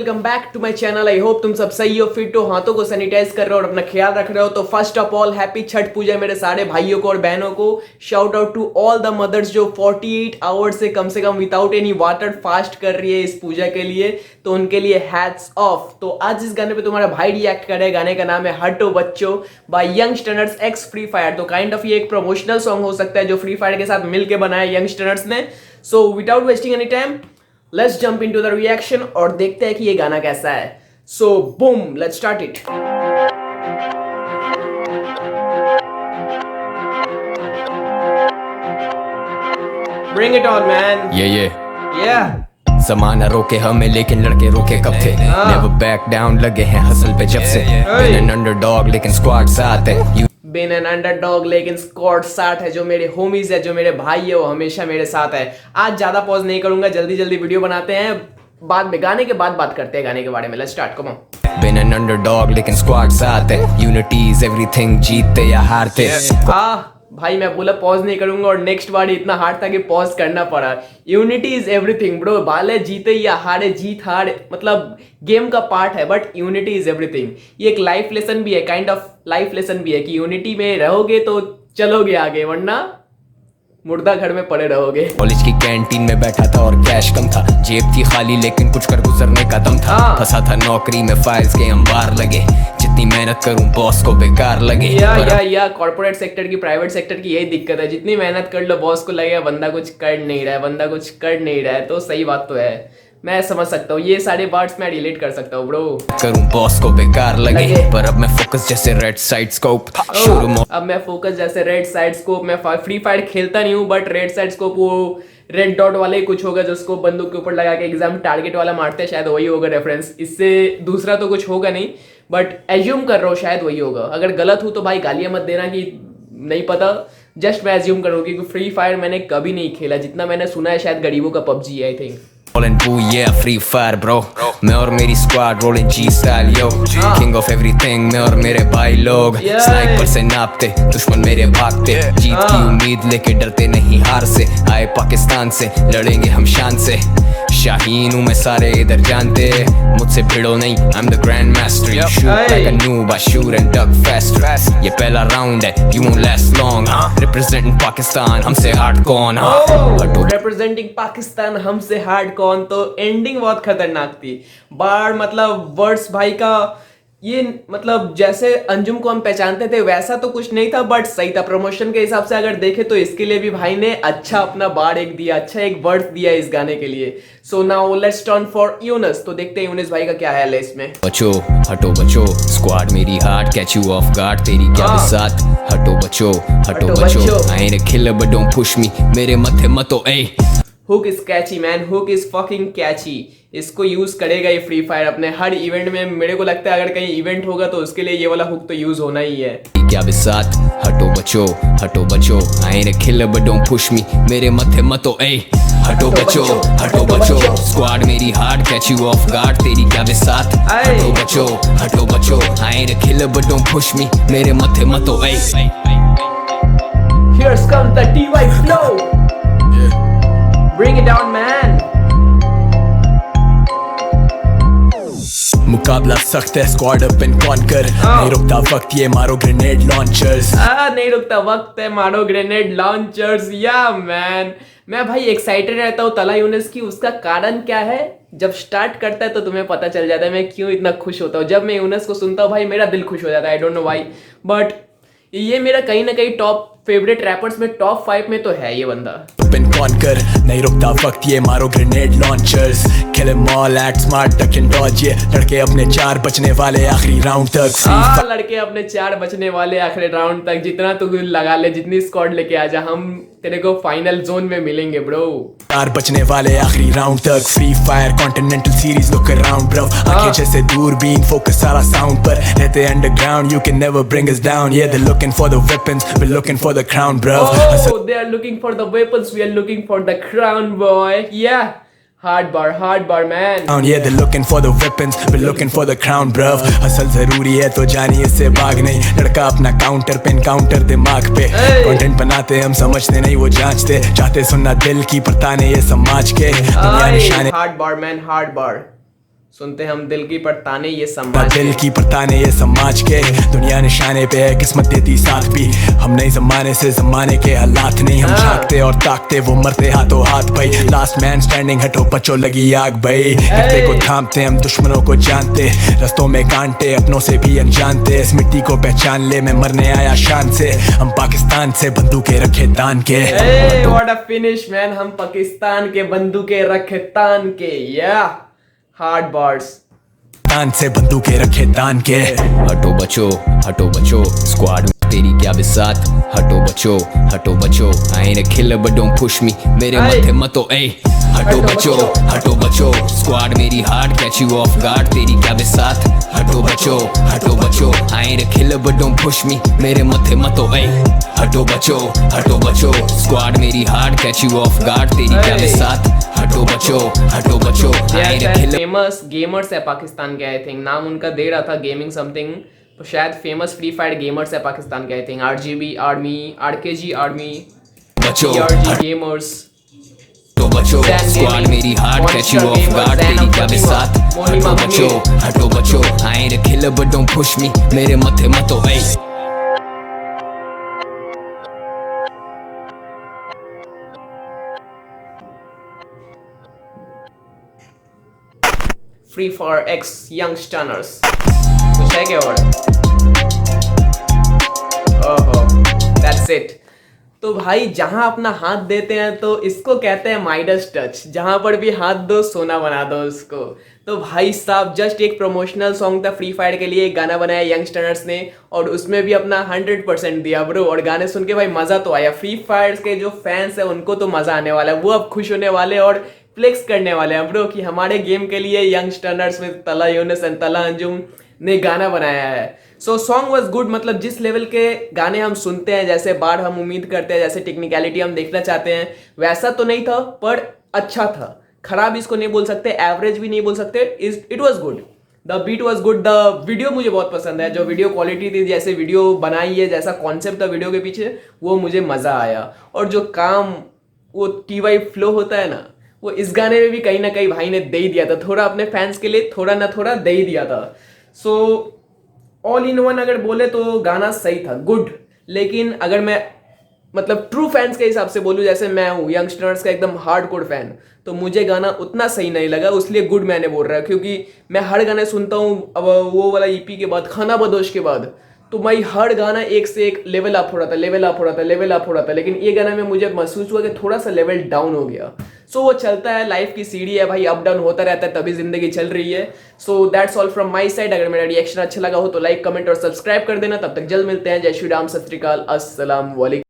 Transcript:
Welcome back to my channel. I hope तुम सब सही हो, फिट हो, हाथों को सैनिटाइज कर रहे हो और अपना ख्याल रख रहे हो। तो first of all happy Chhath puja मेरे सारे भाइयों को और बहनों को। Shout out to all the mothers जो 48 आवर्स से कम विदाउट एनी वाटर फास्ट कर रही है इस पूजा के लिए, तो उनके लिए हैट्स ऑफ। तो आज इस गाने पे तुम्हारा भाई रिएक्ट कर रहा है। गाने का नाम है हटो बच्चों by youngsters X free fire. तो काइंड ऑफ ये एक प्रमोशनल सॉन्ग हो सकता है जो फ्री फायर के साथ मिलकर बनाया यंगस्टर्स ने। So without wasting any time let's jump into the reaction और देखते हैं कि ये गाना कैसा है। So boom, let's start it. Bring it on man. Yeah. जमाना रोके हमें लेकिन लड़के रोके कब थे। Never back down लगे हैं हसल पे जब से। Been an underdog लेकिन स्क्वाड साथ है। Been an underdog लेकिन स्क्वाड साथ है। जो मेरे होमीज है, जो मेरे भाई है, वो हमेशा मेरे साथ है। आज ज्यादा पॉज नहीं करूंगा, जल्दी जल्दी वीडियो बनाते हैं। बाद में गाने के बाद बात करते हैं गाने के बारे में। Let's start, come on. Been an underdog लेकिन स्क्वाड साथ है। Unity is everything, जीतते या हारते। भाई मैं बोला पॉज नहीं करूंगा और नेक्स्ट वर्ड इतना हार्ड था कि पॉज करना पड़ा। Unity is everything bro. बाले जीते या हारे, जीत हार मतलब गेम का पार्ट है, बट यूनिटी इज एवरीथिंग। ये एक लाइफ लेसन भी है, काइंड ऑफ लाइफ लेसन भी है कि यूनिटी में रहोगे तो चलोगे आगे, वरना मुर्दा घर में पड़े रहोगे। कॉलेज की कैंटीन में बैठा था और कैश कम था। जेब थी खाली लेकिन कुछ कर गुजरने का दम था। फंसा था नौकरी में, फाइल्स के अंबार लगे। जितनी मेहनत करूं बॉस को बेकार लगे। या कॉर्पोरेट सेक्टर की, प्राइवेट सेक्टर की यही दिक्कत है। जितनी मेहनत कर लो बॉस को लगेगा बंदा कुछ कर नहीं रहा है, तो सही बात तो है। मैं समझ सकता हूँ, ये सारे वर्ड्स मैं रिलेट कर सकता हूँ ब्रो। करूं बॉस को बेकार लगे, पर अब मैं फोकस जैसे रेड साइड स्कोप मैं फ्री फायर खेलता नहीं हूँ, बट रेड साइड स्कोप वो रेड डॉट वाले ही कुछ होगा जिसको बंदूक के ऊपर लगा के एग्जाम टारगेट वाला मारते हैं, शायद वही होगा रेफरेंस। इससे दूसरा तो कुछ होगा नहीं, बट एज्यूम कर रहा हूँ शायद वही होगा। अगर गलत हूँ तो भाई गालियां मत देना कि नहीं पता, जस्ट मैं एज्यूम करूँ क्योंकि फ्री फायर मैंने कभी नहीं खेला। जितना मैंने सुना है शायद गरीबों का पबजी है, I think. Free fire bro, मैं और मेरी squad rolling G style yo. King of everything, मैं और मेरे भाई लोग। स्नाइपर से नापते, दुश्मन मेरे भागते। जीत की उम्मीद लेके डरते नहीं हार से। आए पाकिस्तान से, लड़ेंगे हम शान से। शाहीन हूँ मैं, सारे इधर जानते। मुझसे भिड़ो नहीं, I'm the grand master. You shoot like a noob, I shoot and duck fast. ये पहला राउंड है, you won't last long. Representing Pakistan, हमसे हार्ड कौन? Representing पाकिस्तान, हमसे हार्ड कौन। तो एंडिंग बहुत खतरनाक थी। बार मतलब वर्ड्स भाई का ये मतलब जैसे अंजुम को हम पहचानते थे वैसा तो कुछ नहीं था, बट सही था। प्रमोशन के हिसाब से अगर देखे तो इसके लिए भी भाई ने अच्छा अपना बार एक दिया, अच्छा एक वर्ड दिया इस गाने के लिए। So now let's turn for Yunus. तो देखते हैं यूनस भाई का क्या है लिस्ट में। बचो हटो बचो, स्क्वाड मेरी heart, catch you of guard, तेरी क्या साथ। हटो बचो I ain't a killer but don't push me, मेरे मथे मतो ए। Hook is catchy man, hook is fucking catchy. इसको यूज करेगा ये फ्री फायर अपने हर इवेंट में। मेरे को लगता है अगर कहीं इवेंट होगा तो उसके लिए ये वाला हुक तो यूज होना ही है। क्या बिसात, हटो बचो I ain't a killer but don't push me, मेरे मथे मतो ए। हटो बचो स्क्वाड मेरी heart, catch you of guard, तेरी क्या बिसात। हटो बचो I ain't a killer but don't push me, मेरे मथे मतो ए। Here's comes the TY flow. Bring it down man. मुकाबला सख्त है, स्क्वाड अप एंड कॉन्कर। नहीं रुकता वक्त, ये मारो ग्रेनेड लॉन्चर्स। नहीं रुकता वक्त है, मारो ग्रेनेड लॉन्चर्स। या मैन, मैं भाई एक्साइटेड रहता हूँ तला यूनिस की। उसका कारण क्या है, जब स्टार्ट करता है तो तुम्हें पता चल जाता है मैं क्यों इतना खुश होता हूँ। जब मैं यूनिस को सुनता हूँ भाई मेरा दिल खुश हो जाता है। I don't know why, but ये मेरा कहीं ना कहीं टॉप फेवरेट रैपर्स में टॉप 5 में तो है ये बंदा। कॉन्कर, नहीं रुकता वक्त, ये मारो grenade launchers. Kill them all, act smart, duck and dodge. ये लड़के अपने 4 बचने वाले आखिरी राउंड तक। लड़के अपने 4 बचने वाले आखिरी राउंड तक। जितना तू लगा ले, जितनी स्क्वाड लेके आजा, हम तेरे को फाइनल जोन में मिलेंगे ब्रो। 4 बचने वाले आखिरी राउंड तक। Free fire continental series, look around bro. आंखें जैसे दूरबीन, फोकस सारा साउंड पर। रहते underground, you can never bring us down. Yeah, they're looking for the weapons, we're looking for the crown bro. They are looking for the weapons, we are looking for the crown boy. Yeah, hard bar man. Yeah, they're looking for the weapons, we're looking for the crown bro. Hustle जरूरी है तो जानिए इससे भाग नहीं। लड़का अपना counter पे काउंटर दिमाग पे। कंटेंट बनाते हम समझते नहीं वो जांचते। चाहते सुनना दिल की पर ताने ये समाज के। दुनिया निशाने। hard bar man, hard bar. सुनते हम दिल की पर ताने ये ना समाज दिल के। की परताने ये समाज के, दुनिया निशाने पे है, किस्मत देती साथ भी। हम नहीं जमाने से जमाने के हालात नहीं, हम झांकते और ताकते वो मरते हाथों हाथ भाई। लास्ट मैन स्टैंडिंग हटो बचो लगी आग भाई। रस्ते को थामते हम दुश्मनों को जानते, रस्तों में कांटे अपनों से भी अनजानते। इस मिट्टी को पहचान ले मैं मरने आया शान से, हम पाकिस्तान से बंदूकें रखे तान के। व्हाट अ फिनिश मैन, हम पाकिस्तान के बंदूकें रखे तान के। या हार्ड बार्स। तान से बंदूकें रखे तान के। हटो बचो स्क्वाड तेरी क्या बिसात। हटो बचो I am a killer but don't push me, मेरे माथे मतो ए। हटो बचो स्क्वाड मेरी hard catch you of guard, तेरी क्या बिसात। हटो बचो I am a killer but don't push me, मेरे माथे मतो ए। हटो बचो स्क्वाड मेरी hard catch you of guard, तेरी क्या बिसात। हटो बचो I am a killer. Famous gamers है पाकिस्तान के, आई थिंक नाम उनका दे रहा था गेमिंग समथिंग, तो शायद फेमस फ्री फायर गेमर्स है पाकिस्तान के, I think RGB army, RKG army, बचो PRG गेमर्स। स्क्वाड मेरी hard catch you of guard, तेरी क्या बिसात। हटो बचो I am a killer but don't push me, मेरे माथे मतो ए। फ्री फायर एक्स यंगस्टर्स कुछ है क्या वर्ड? ओहो दैट्स इट। तो भाई जहां अपना हाथ देते हैं तो इसको कहते हैं माइडस टच, जहां पर भी हाथ दो सोना बना दो उसको। तो भाई साहब जस्ट एक प्रमोशनल सॉन्ग था फ्री फायर के लिए, एक गाना बनाया यंगस्टर्स ने और उसमें भी अपना 100% दिया ब्रो। और गाने सुन के भाई मज़ा तो आया, फ्री फायर के जो फैंस हैं उनको तो मज़ा आने वाला है, वो अब खुश होने वाले और फ्लेक्स करने वाले हैं ब्रो कि हमारे गेम के लिए यंगस्टर्स में तला यूनिस एंड तला अंजुम ने गाना बनाया है। सो सॉन्ग वॉज गुड, मतलब जिस लेवल के गाने हम सुनते हैं, जैसे बार हम उम्मीद करते हैं, जैसे टेक्निकलिटी हम देखना चाहते हैं, वैसा तो नहीं था पर अच्छा था। खराब इसको नहीं बोल सकते, एवरेज भी नहीं बोल सकते, it was good. The beat was good, the video मुझे बहुत पसंद है, जो वीडियो क्वालिटी थी, जैसे वीडियो बनाई है, जैसा कॉन्सेप्ट था वीडियो के पीछे, वो मुझे मज़ा आया। और जो काम वो TY फ्लो होता है ना, वो इस गाने में भी कहीं ना कहीं भाई ने दे ही दिया था, थोड़ा अपने फैंस के लिए थोड़ा ना थोड़ा दे ही दिया था। सो ऑल इन वन अगर बोले तो गाना सही था, गुड। लेकिन अगर मैं मतलब ट्रू फैंस के हिसाब से बोलूँ, जैसे मैं हूँ यंगस्टर्स का एकदम हार्डकोर फैन, तो मुझे गाना उतना सही नहीं लगा, इसलिए गुड मैंने बोल रहा है। क्योंकि मैं हर गाने सुनता हूँ, अब वो वाला EP के बाद, खाना बदोश के बाद, तो भाई हर गाना एक से एक लेवल अप हो रहा था, लेकिन ये गाना में मुझे महसूस हुआ कि थोड़ा सा लेवल डाउन हो गया। सो वो चलता है, लाइफ की सीढ़ी है भाई, अप डाउन होता रहता है, तभी जिंदगी चल रही है। So that's all from my side. अगर मेरा रिएक्शन अच्छा लगा हो तो लाइक, कमेंट और सब्सक्राइब कर देना। तब तक जल्द मिलते हैं। जय श्री राम, सत श्री अकाल, अस्सलाम वालेकुम।